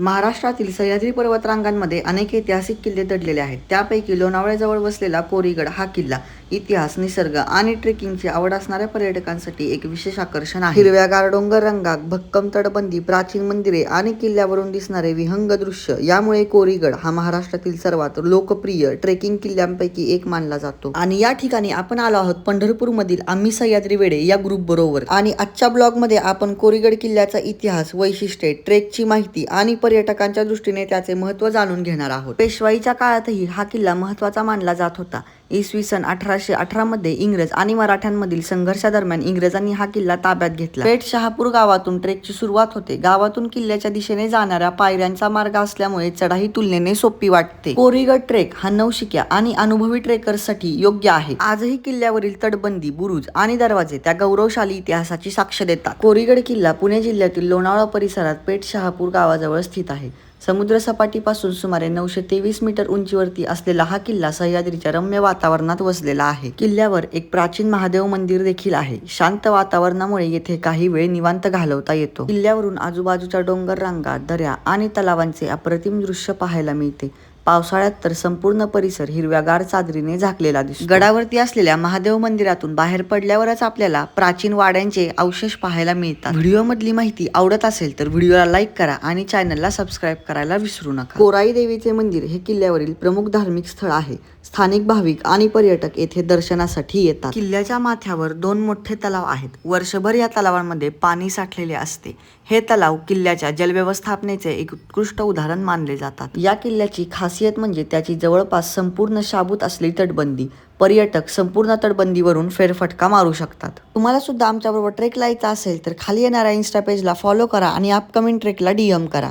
महाराष्ट्रातील सह्याद्री पर्वतरांगांमध्ये अनेक ऐतिहासिक किल्ले दडलेले आहेत. त्यापैकी लोणावळ्याजवळ वसलेला कोरीगड हा किल्ला इतिहास, निसर्ग आणि ट्रेकिंगची आवड असणाऱ्या पर्यटकांसाठी एक विशेष आकर्षण आहे. हिरव्यागार डोंगर रंगात, भक्कम तटबंदी, प्राचीन मंदिरे आणि किल्ल्यावरून दिसणारे विहंग दृश्य यामुळे कोरीगड हा महाराष्ट्रातील सर्वात लोकप्रिय ट्रेकिंग किल्ल्यांपैकी एक मानला जातो. आणि या ठिकाणी आपण आलो आहोत पंढरपूरमधील आम्ही सह्याद्री वेडे या ग्रुप बरोबर. आणि आजच्या ब्लॉगमध्ये आपण कोरीगड किल्ल्याचा इतिहास, वैशिष्ट्ये, ट्रेकची माहिती आणि पर्यटकांच्या दृष्टीने त्याचे महत्त्व जाणून घेणार आहोत. पेशवाईच्या काळातही हा किल्ला महत्त्वाचा मानला जात होता. इसवी सन 1818 मध्ये इंग्रज आणि मराठ्यांमधील संघर्षादरम्यान इंग्रजांनी हा किल्ला ताब्यात घेतला. पेठ शहापूर गावातून ट्रेकची सुरुवात होते. गावातून किल्ल्याच्या दिशेने जाणाऱ्या पायऱ्यांचा मार्ग असल्यामुळे चढाई तुलनेने सोपी वाटते. कोरीगड ट्रेक हा नवशिक्या आणि अनुभवी ट्रेकर्ससाठी योग्य आहे. आजही किल्ल्यावरील तटबंदी, बुरुज आणि दरवाजे त्या गौरवशाली इतिहासाची साक्ष देतात. कोरीगड किल्ला पुणे जिल्ह्यातील लोणावळा परिसरात पेठ शहापूर गावाजवळ स्थित आहे. समुद्र सपाटीपासून सुमारे 923 मीटर उंचीवरती असलेला हा किल्ला सह्याद्रीच्या रम्य वातावरणात वसलेला आहे. किल्ल्यावर एक प्राचीन महादेव मंदिर देखील आहे. शांत वातावरणामुळे येथे काही वेळ निवांत घालवता येतो. किल्ल्यावरून आजूबाजूच्या डोंगर रांगा, दऱ्या आणि तलावांचे अप्रतिम दृश्य पाहायला मिळते. पावसाळ्यात तर संपूर्ण परिसर हिरव्यागार चादरीने झाकलेला दिसतो. गडावरती असलेल्या महादेव मंदिरातून बाहेर पडल्यावरच आपल्याला प्राचीन वाड्यांचे अवशेष पाहायला मिळतात. व्हिडिओमधली माहिती आवडत असेल तर व्हिडिओला लाईक करा आणि चॅनलला सबस्क्राईब करायला विसरू नका. कोराई देवीचे मंदिर हे किल्ल्यावरील प्रमुख धार्मिक स्थळ आहे. स्थानिक भाविक आणि पर्यटक येथे दर्शनासाठी येतात. किल्ल्याच्या माथ्यावर 2 मोठे तलाव आहेत. वर्षभर या तलावांमध्ये पाणी साठलेले असते. हे तलाव किल्ल्याच्या जलव्यवस्थापनेचे एक उत्कृष्ट उदाहरण मानले जातात. या किल्ल्याची खासियत म्हणजे त्याची जवळपास संपूर्ण शाबूत असलेली तटबंदी. पर्यटक संपूर्ण तटबंदीवरून फेरफटका मारू शकतात. तुम्हाला सुद्धा आमच्याबरोबर ट्रेक लायचा असेल तर खाली येणाऱ्या इन्स्टा पेजला फॉलो करा आणि अपकमिंग ट्रेकला DM करा.